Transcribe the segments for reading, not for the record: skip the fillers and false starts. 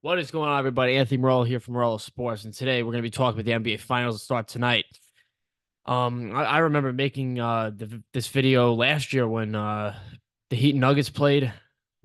What is going on, everybody? Anthony Morello here from Morello Sports, and today we're going to be talking about the NBA Finals that start tonight. I remember making this video last year when the Heat and Nuggets played.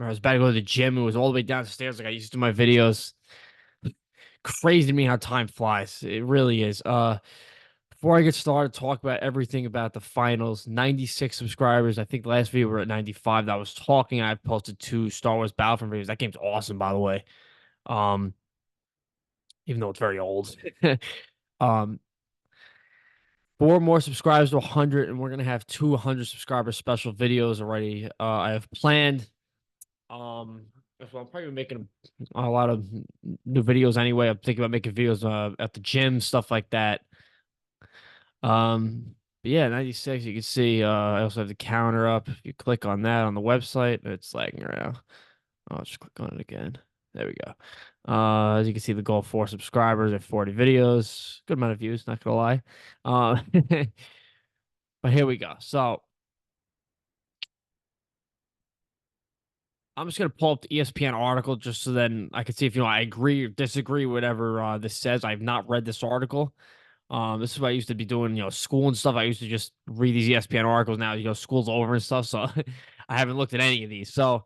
I was about to go to the gym. It was all the way downstairs, like I used to do my videos. Crazy to me how time flies. It really is. Before I get started, talk about everything about the finals. 96 subscribers. I think the last video we were at 95. That I was talking. I posted 2 Star Wars Battlefront videos. That game's awesome, by the way. Um, even though it's very old. um, 4 more subscribers to 100, and we're gonna have 200 subscriber special videos already. I have planned. Um, I'm probably making a lot of new videos anyway. I'm thinking about making videos at the gym, stuff like that. But yeah, 96. You can see. I also have the counter up. If you click on that on the website, it's lagging around. I'll just click on it again. There we go. As you can see, the goal 4 subscribers and 40 videos. Good amount of views, not gonna lie. Uh, but here we go. So I'm just gonna pull up the ESPN article just so then I can see if I agree or disagree with whatever this says. I've not read this article. This is what I used to be doing, school and stuff. I used to just read these ESPN articles. Now, school's over and stuff, so I haven't looked at any of these. So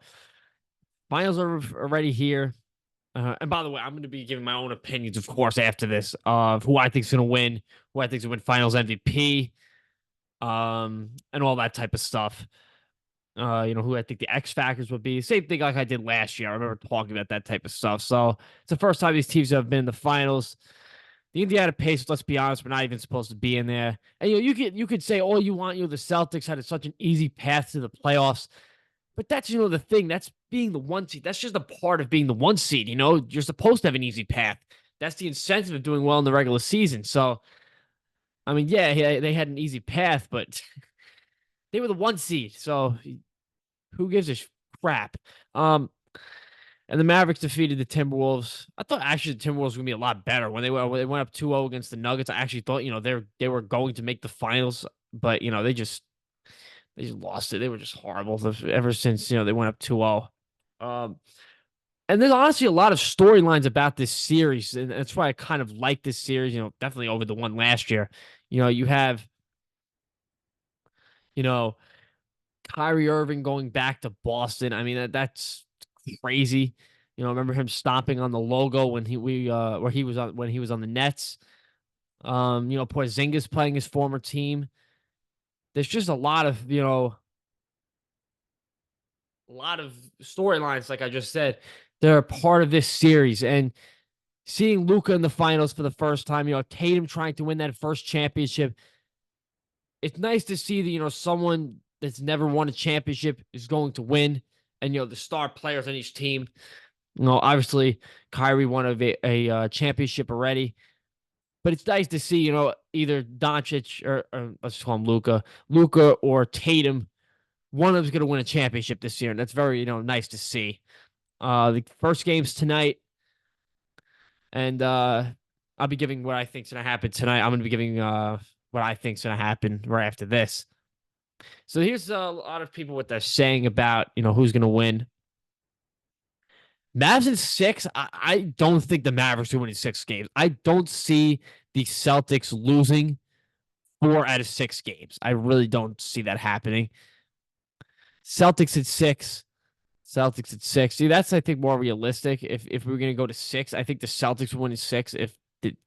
finals are already here. And by the way, I'm going to be giving my own opinions, of course, after this of who I think is going to win, who I think is going to win Finals MVP, and all that type of stuff. Who I think the X factors would be. Same thing like I did last year. I remember talking about that type of stuff. So it's the first time these teams have been in the finals. The Indiana Pacers, let's be honest, we're not even supposed to be in there. And you could say all you want. The Celtics had such an easy path to the playoffs. But that's, the thing. That's being the 1 seed. That's just a part of being the 1 seed. You're supposed to have an easy path. That's the incentive of doing well in the regular season. So, I mean, yeah, they had an easy path, but they were the 1 seed. So, who gives a crap? And the Mavericks defeated the Timberwolves. I thought actually the Timberwolves were gonna be a lot better when they went up 2-0 against the Nuggets. I actually thought they were going to make the finals, but they just lost it. They were just horrible ever since they went up 2-0. Um, and there's honestly a lot of storylines about this series, and that's why I kind of like this series. Definitely over the one last year. You have you know Kyrie Irving going back to Boston. I mean that's crazy. I remember him stomping on the logo when he was on the Nets. Porzingis playing his former team. There's just a lot of storylines, like I just said, they're a part of this series. And seeing Luka in the finals for the first time, Tatum trying to win that first championship, it's nice to see that, someone that's never won a championship is going to win. And, the star players on each team, obviously Kyrie won a championship already. But it's nice to see, either Doncic or let's call him Luka or Tatum. One of them's going to win a championship this year, and that's very, nice to see. The first game's tonight, and I'll be giving what I think's gonna happen tonight. I'm gonna be giving what I think's gonna happen right after this. So here's a lot of people what they're saying about who's gonna win. Mavs in 6. I don't think the Mavericks are winning 6 games. I don't see the Celtics losing 4 out of 6 games. I really don't see that happening. Celtics at 6. Celtics at 6. See, that's I think more realistic. If we were going to go to 6, I think the Celtics would win in 6 if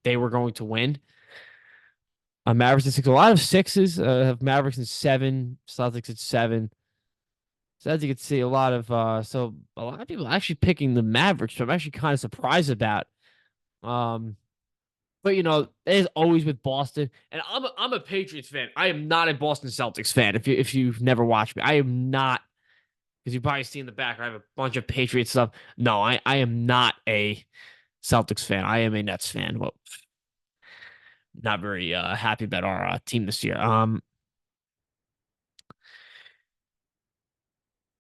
they were going to win. Mavericks at 6. A lot of 6s have Mavericks in 7. Celtics at 7. So as you can see, a lot of people actually picking the Mavericks. So I'm actually kind of surprised about. But as always with Boston, and I'm a Patriots fan. I am not a Boston Celtics fan. If you've never watched me, I am not. Because you probably see in the back, I have a bunch of Patriots stuff. No, I am not a Celtics fan. I am a Nets fan. Well, not very happy about our team this year.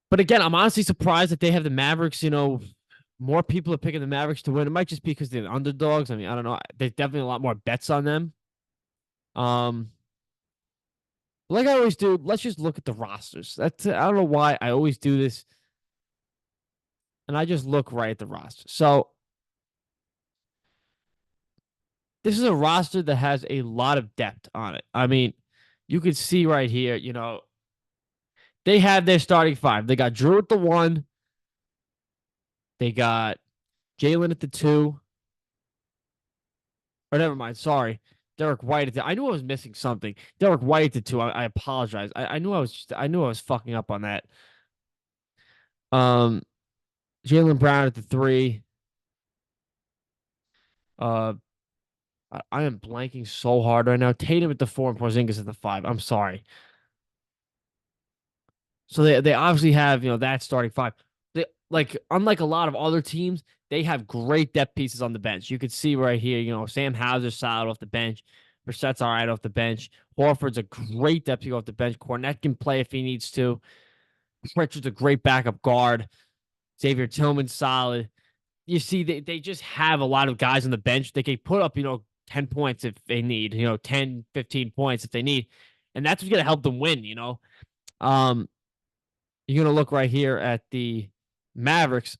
But again, I'm honestly surprised that they have the Mavericks. More people are picking the Mavericks to win. It might just be because they're the underdogs. I mean, I don't know. There's definitely a lot more bets on them. Um, like I always do, let's just look at the rosters. I don't know why I always do this, and I just look right at the roster. So this is a roster that has a lot of depth on it. I mean, you could see right here, they have their starting five. They got Drew at the one, they got Jalen at the two, or never mind, sorry. Derek White at the I knew I was missing something. Derek White at the two. I apologize. I knew I was fucking up on that. Um Jalen Brown at the three. Uh I am blanking so hard right now. Tatum at the four and Porzingis at the five. I'm sorry. So they obviously have, that starting five. They like unlike a lot of other teams, they have great depth pieces on the bench. You could see right here, Sam Hauser's solid off the bench. Brissett's all right off the bench. Horford's a great depth piece off the bench. Cornette can play if he needs to. Pritchard's a great backup guard. Xavier Tillman's solid. You see, they just have a lot of guys on the bench. They can put up, 10 points if they need, 10, 15 points if they need. And that's what's going to help them win. Um, you're going to look right here at the Mavericks.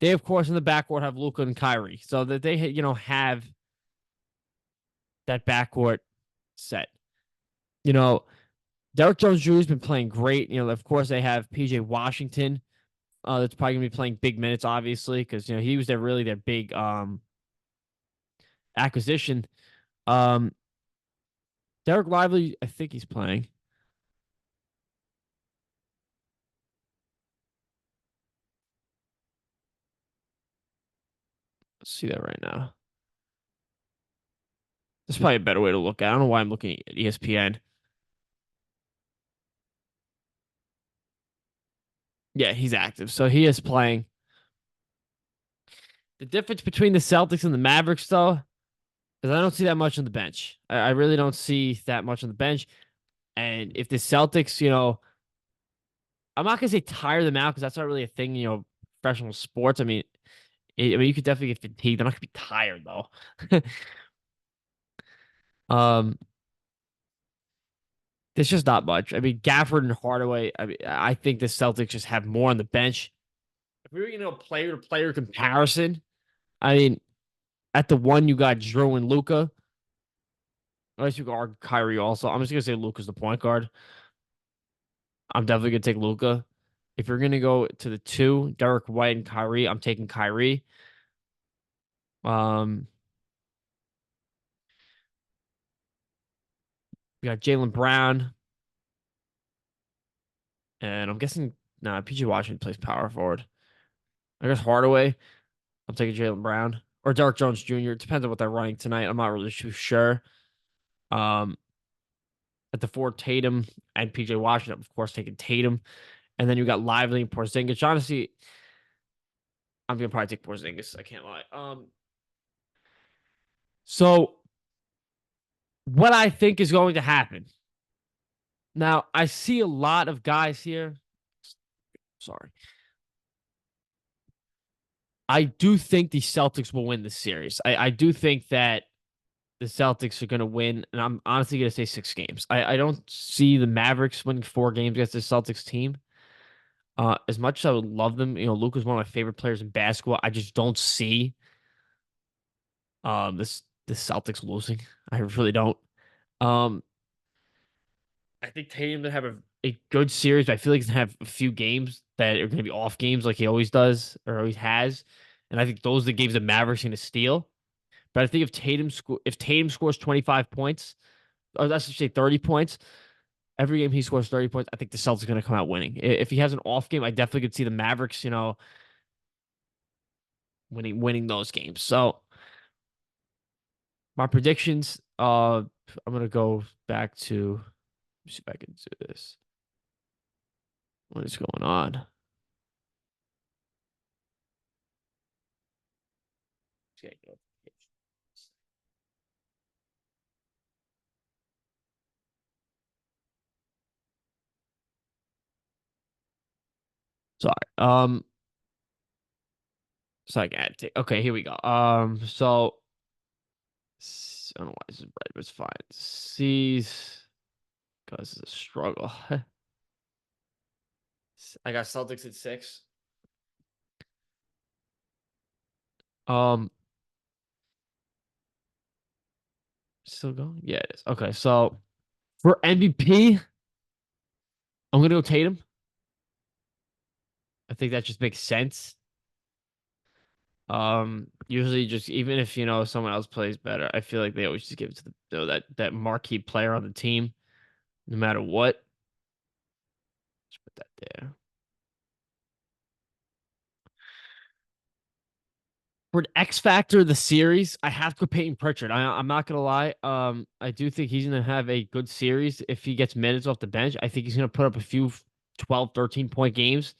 They, of course, in the backcourt have Luka and Kyrie. So that they, have that backcourt set. You know, Derek Jones Jr. has been playing great. Of course, they have PJ Washington. That's probably gonna be playing big minutes, obviously, because he was their big acquisition. Um, Derek Lively, I think he's playing. Let's see that right now. That's probably a better way to look at it. I don't know why I'm looking at ESPN. Yeah, he's active. So he is playing. The difference between the Celtics and the Mavericks, though, is I don't see that much on the bench. I really don't see that much on the bench. And if the Celtics, I'm not gonna say tire them out because that's not really a thing, professional sports. I mean, you could definitely get fatigued. They're not gonna be tired though. um, there's just not much. I mean, Gafford and Hardaway. I think the Celtics just have more on the bench. If we were, player to player comparison, I mean, at the one you got Drew and Luca. Unless you got Kyrie also. I'm just gonna say Luca's the point guard. I'm definitely gonna take Luca. If you're gonna go to the two, Derek White and Kyrie, I'm taking Kyrie. Um, we got Jalen Brown, and I'm guessing PJ Washington plays power forward. I guess Hardaway. I'm taking Jalen Brown or Derek Jones Jr. It depends on what they're running tonight. I'm not really too sure. Um, at the four, Tatum and PJ Washington, of course, taking Tatum, and then you got Lively and Porzingis. Honestly, I'm gonna probably take Porzingis. I can't lie. So what I think is going to happen now, I see a lot of guys here. Sorry, I do think the Celtics will win this series. I do think that the Celtics are going to win, and I'm honestly going to say 6 games. I don't see the Mavericks winning 4 games against the Celtics team. As much as I would love them, Luka's one of my favorite players in basketball. I just don't see this the Celtics losing. I really don't. Um, I think Tatum gonna have a good series, but I feel like he's gonna have a few games that are gonna be off games like he always does or always has. And I think those are the games that Mavericks gonna steal. But I think if Tatum scores 25 points, or let's just say 30 points, every game he scores 30 points, I think the Celtics are going to come out winning. If he has an off game, I definitely could see the Mavericks, winning those games. So my predictions, I'm going to go back to, let me see if I can do this. What is going on? Okay, sorry. So I got to take, okay, here we go. So I don't know why this is red, but it's fine. C's, because it's a struggle. I got Celtics at 6. Um, Still going? Yeah, it is. Okay, so for MVP, I'm gonna go Tatum. I think that just makes sense. Usually just even if someone else plays better, I feel like they always just give it to that marquee player on the team, no matter what. Let's put that there. For the X factor of the series, I have to go Peyton Pritchard. I'm not gonna lie. I do think he's gonna have a good series if he gets minutes off the bench. I think he's gonna put up a few 12, 13 point games.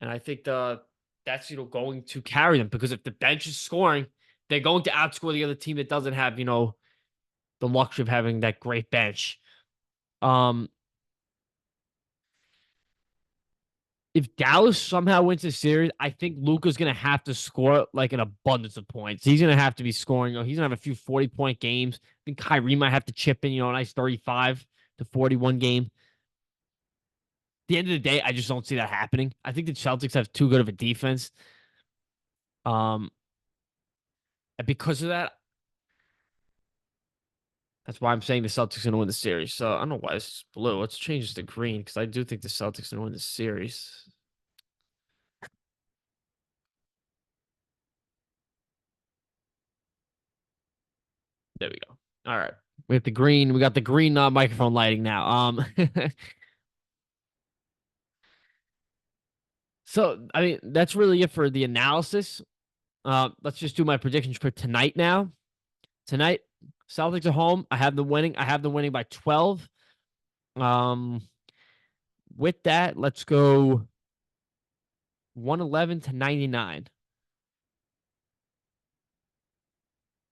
And I think that's going to carry them because if the bench is scoring, they're going to outscore the other team that doesn't have, the luxury of having that great bench. Um, if Dallas somehow wins the series, I think Luka's gonna have to score like an abundance of points. He's gonna have to be scoring. He's gonna have a few 40-point games. I think Kyrie might have to chip in, a nice 35 to 41 game. At the end of the day, I just don't see that happening. I think the Celtics have too good of a defense. Um, and because of that, that's why I'm saying the Celtics are gonna win the series. So I don't know why it's blue. Let's change this to green because I do think the Celtics are gonna win the series. There we go. All right. We have the green. We got the green microphone lighting now. So I mean that's really it for the analysis. Let's just do my predictions for tonight now. Tonight, Celtics are home. I have them winning. I have them winning by 12. Um, with that, let's go 111 to 99.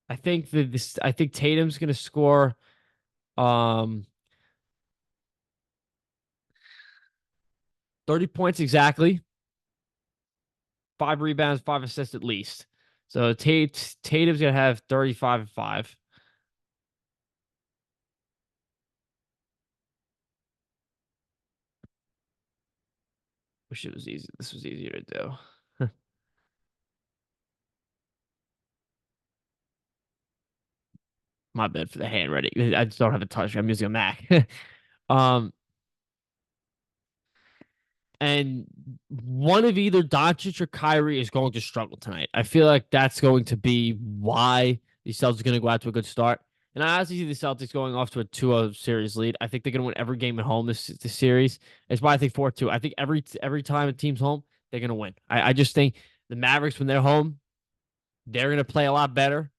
I think Tatum's gonna score um 30 points exactly, 5 rebounds, 5 assists at least. So Tatum's gonna have 35 and 5. Wish it was easy. This was easier to do. My bad for the handwriting. I just don't have a touch. I'm using a Mac. um, and one of either Doncic or Kyrie is going to struggle tonight. I feel like that's going to be why the Celtics are going to go out to a good start. And I honestly see the Celtics going off to a 2-0 series lead. I think they're going to win every game at home this series. It's why I think 4-2. I think every time a team's home, they're going to win. I just think the Mavericks, when they're home, they're going to play a lot better.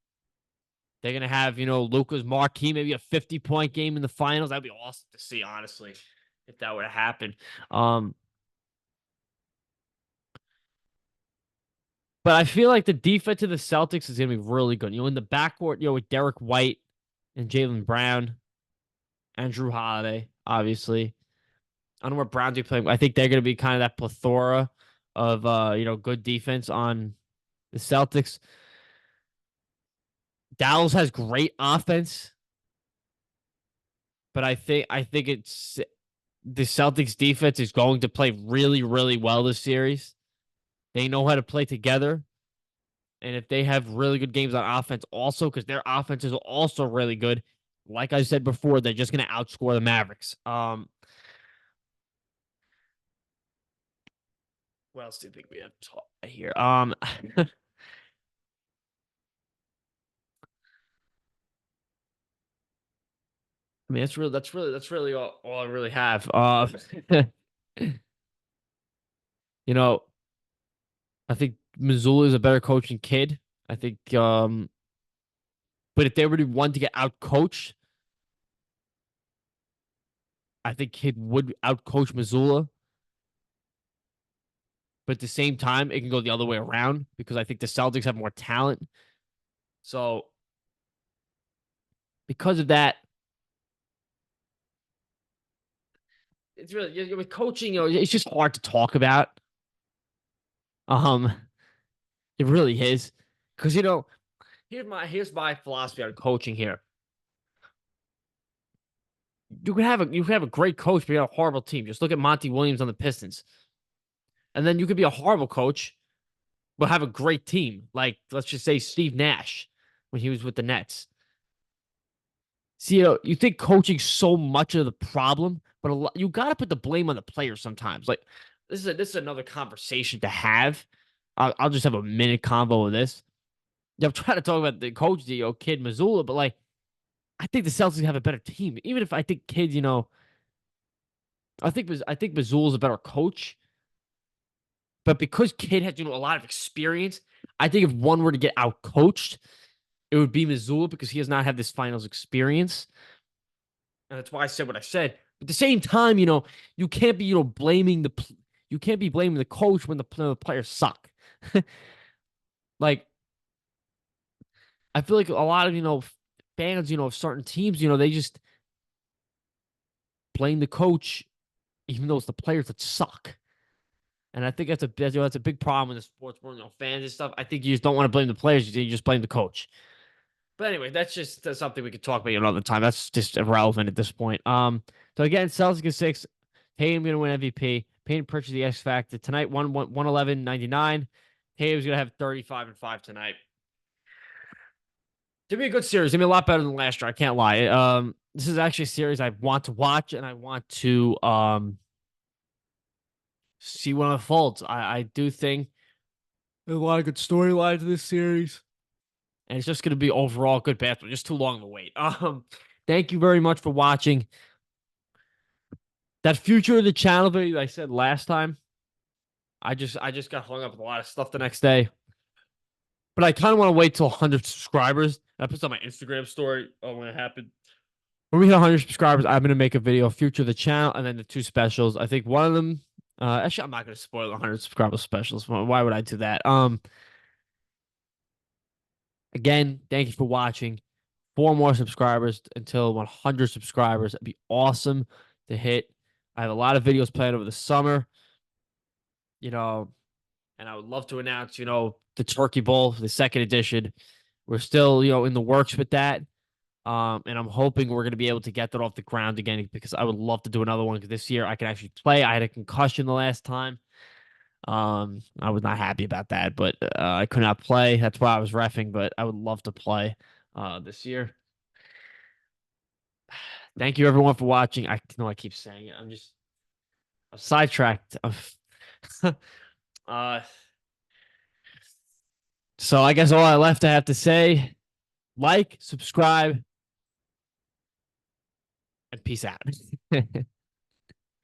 They're going to have, Luka's marquee, maybe a 50-point game in the finals. That'd be awesome to see, honestly, if that were to happen. But I feel like the defense of the Celtics is going to be really good. In the backcourt, with Derek White and Jaylen Brown and Drew Holiday, obviously. I don't know what Browns are playing. I think they're going to be kind of that plethora of, good defense on the Celtics. Dallas has great offense, but I think it's the Celtics defense is going to play really, really well this series. They know how to play together. And if they have really good games on offense also, because their offense is also really good, like I said before, they're just going to outscore the Mavericks. What else do you think we have to talk here? I mean, that's really all I really have. You know, I think Missoula is a better coaching kid. I think, but if they really want to get out coached, I think Kid would outcoach Missoula. But at the same time, it can go the other way around because I think the Celtics have more talent. So because of that, it's really with coaching. It's just hard to talk about. Um, it really is because here's my philosophy on coaching. Here, you can have a great coach, but you have a horrible team. Just look at Monty Williams on the Pistons, and then you could be a horrible coach, but have a great team. Like let's just say Steve Nash when he was with the Nets. See, you think coaching's so much of the problem, but you got to put the blame on the players sometimes. Like this is another conversation to have. I'll just have a minute convo with this. Yeah, I'm trying to talk about the coach, Kid Missoula, but like I think the Celtics have a better team. Even if I think Kid, I think Missoula's a better coach, but because Kid has a lot of experience, I think if one were to get out coached, it would be Missoula because he has not had this finals experience. And that's why I said what I said. But at the same time, you can't be, blaming you can't be blaming the coach when the players suck. Like I feel like a lot of fans, of certain teams, they just blame the coach, even though it's the players that suck. And I think that's a big problem in the sports world, fans and stuff. I think you just don't want to blame the players; you just blame the coach. But anyway, that's something we could talk about another time. That's just irrelevant at this point. So again, Celtics at 6. Tatum gonna win MVP. Payton Pritchard the X Factor tonight. 111.99. Tatum's gonna have 35-5 tonight. Give me a good series. Give me a lot better than last year. I can't lie. This is actually a series I want to watch and I want to see what unfolds. I do think there's a lot of good storylines in this series. And it's just going to be overall good basketball. Just too long to wait. Thank you very much for watching. That future of the channel video I said last time, I just got hung up with a lot of stuff the next day. But I kind of want to wait till 100 subscribers. I put on my Instagram story when it happened. When we hit 100 subscribers, I'm going to make a video, future of the channel, and then the two specials. I think one of them, actually, I'm not going to spoil the 100 subscriber specials. Why would I do that? Again, thank you for watching. 4 more subscribers until 100 subscribers. It'd be awesome to hit. I have a lot of videos planned over the summer, and I would love to announce, the Turkey Bowl, the second edition. We're still, in the works with that. And I'm hoping we're going to be able to get that off the ground again because I would love to do another one because this year I can actually play. I had a concussion the last time. I was not happy about that, but I could not play. That's why I was reffing, but I would love to play this year. Thank you everyone for watching. I know I keep saying it. I'm sidetracked. uh, so I guess all I left I have to say, like, subscribe, and peace out.